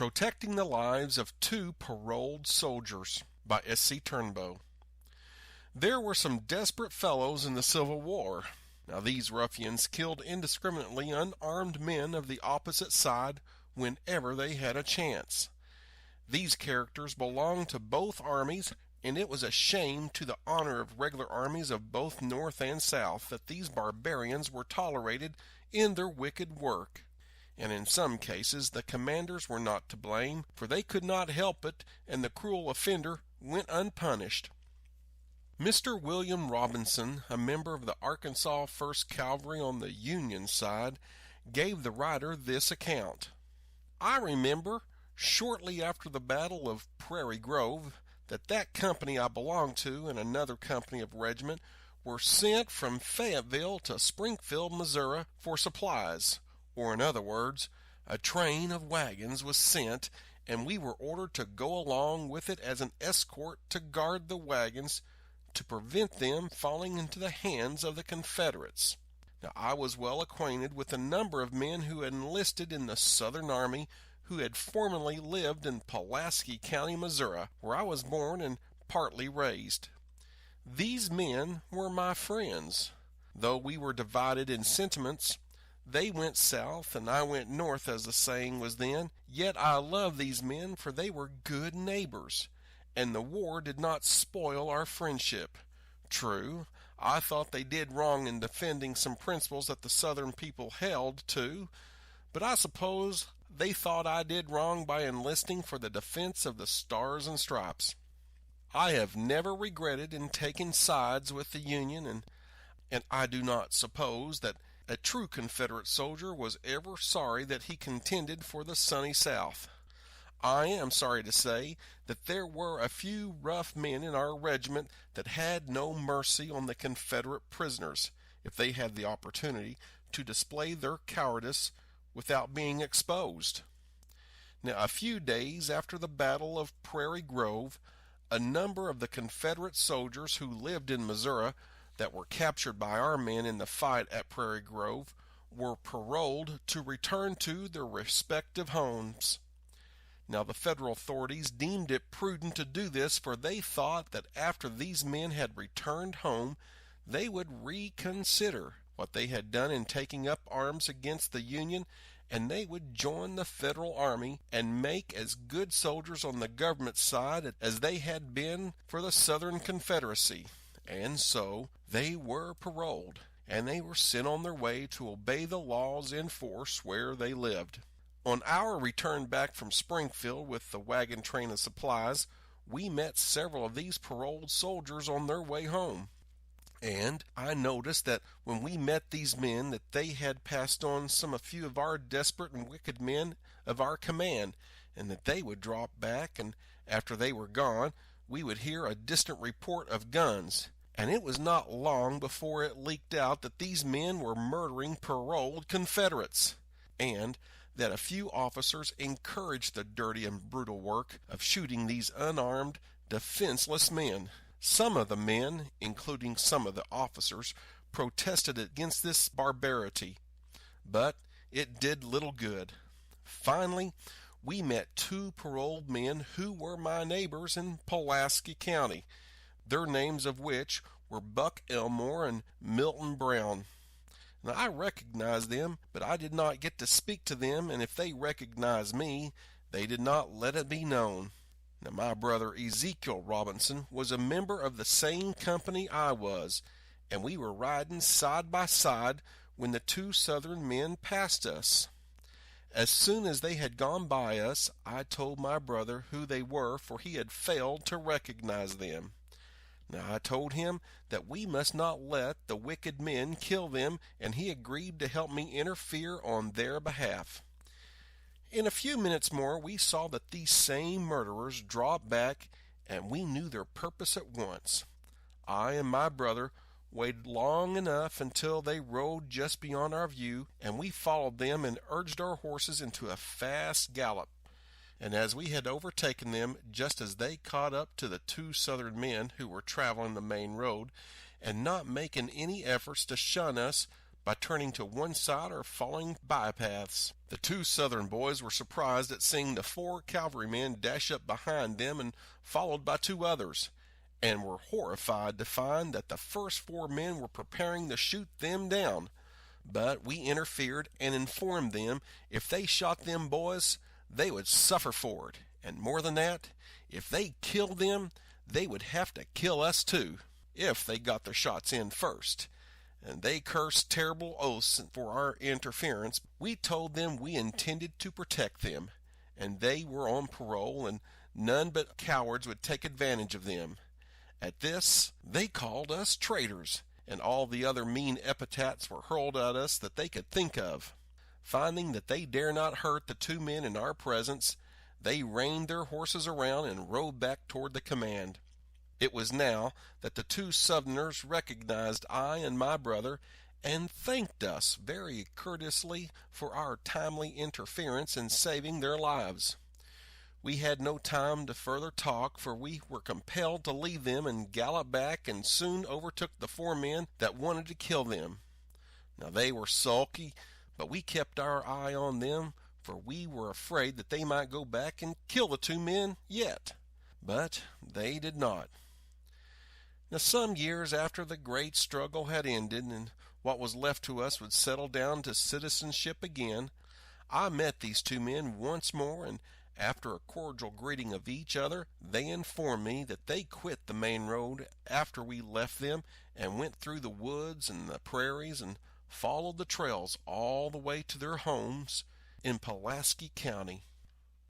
Protecting the Lives of Two Paroled Soldiers by S.C. Turnbo. There were some desperate fellows in the Civil War. Now these ruffians killed indiscriminately unarmed men of the opposite side whenever they had a chance. These characters belonged to both armies, and it was a shame to the honor of regular armies of both North and South that these barbarians were tolerated in their wicked work. And in some cases the commanders were not to blame, for they could not help it, and the cruel offender went unpunished. Mr. William Robinson, a member of the Arkansas 1st Cavalry on the Union side, gave the writer this account. I remember, shortly after the Battle of Prairie Grove, that company I belonged to and another company of regiment were sent from Fayetteville to Springfield, Missouri, for supplies. Or in other words, a train of wagons was sent, and we were ordered to go along with it as an escort to guard the wagons to prevent them falling into the hands of the Confederates. Now, I was well acquainted with a number of men who had enlisted in the Southern Army who had formerly lived in Pulaski County, Missouri, where I was born and partly raised. These men were my friends. Though we were divided in sentiments, they went south and I went north, as the saying was then, yet I loved these men, for they were good neighbors, and the war did not spoil our friendship. True, I thought they did wrong in defending some principles that the Southern people held to, but I suppose they thought I did wrong by enlisting for the defense of the Stars and Stripes. I have never regretted in taking sides with the Union, and I do not suppose that a true Confederate soldier was ever sorry that he contended for the sunny South. I am sorry to say that there were a few rough men in our regiment that had no mercy on the Confederate prisoners, if they had the opportunity to display their cowardice without being exposed. Now, a few days after the Battle of Prairie Grove, a number of the Confederate soldiers who lived in Missouri that were captured by our men in the fight at Prairie Grove were paroled to return to their respective homes. Now the federal authorities deemed it prudent to do this, for they thought that after these men had returned home, they would reconsider what they had done in taking up arms against the Union, and they would join the Federal Army and make as good soldiers on the government side as they had been for the Southern Confederacy. And so they were paroled, and they were sent on their way to obey the laws in force where they lived. On our return back from Springfield with the wagon train of supplies, we met several of these paroled soldiers on their way home. And I noticed that when we met these men that they had passed on a few of our desperate and wicked men of our command, and that they would drop back, and after they were gone, we would hear a distant report of guns, and it was not long before it leaked out that these men were murdering paroled Confederates, and that a few officers encouraged the dirty and brutal work of shooting these unarmed, defenseless men. Some of the men, including some of the officers, protested against this barbarity, but it did little good. Finally, we met two paroled men who were my neighbors in Pulaski County, their names of which were Buck Elmore and Milton Brown. Now, I recognized them, but I did not get to speak to them, and if they recognized me, they did not let it be known. Now, my brother Ezekiel Robinson was a member of the same company I was, and we were riding side by side when the two Southern men passed us. As soon as they had gone by us, I told my brother who they were, for he had failed to recognize them. Now I told him that we must not let the wicked men kill them, and he agreed to help me interfere on their behalf. In a few minutes more we saw that these same murderers dropped back, and we knew their purpose at once. I and my brother waited long enough until they rode just beyond our view, and we followed them and urged our horses into a fast gallop. And as we had overtaken them, just as they caught up to the two Southern men who were traveling the main road, and not making any efforts to shun us, by turning to one side or following bypaths. The two Southern boys were surprised at seeing the 4 cavalrymen dash up behind them and followed by 2 others, and were horrified to find that the first 4 men were preparing to shoot them down. But we interfered and informed them if they shot them boys, they would suffer for it, and more than that, if they killed them, they would have to kill us too, if they got their shots in first. And they cursed terrible oaths for our interference. We told them we intended to protect them, and they were on parole, and none but cowards would take advantage of them. At this, they called us traitors, and all the other mean epithets were hurled at us that they could think of. Finding that they dare not hurt the 2 men in our presence, they reined their horses around and rode back toward the command. It was now that the 2 Southerners recognized I and my brother, and thanked us very courteously for our timely interference in saving their lives. We had no time to further talk, for we were compelled to leave them and gallop back, and soon overtook the 4 men that wanted to kill them. Now they were sulky, but we kept our eye on them, for we were afraid that they might go back and kill the 2 men yet. But they did not. Now some years after the great struggle had ended, and what was left to us would settle down to citizenship again, I met these 2 men once more, and after a cordial greeting of each other, they informed me that they quit the main road after we left them and went through the woods and the prairies and followed the trails all the way to their homes in Pulaski County.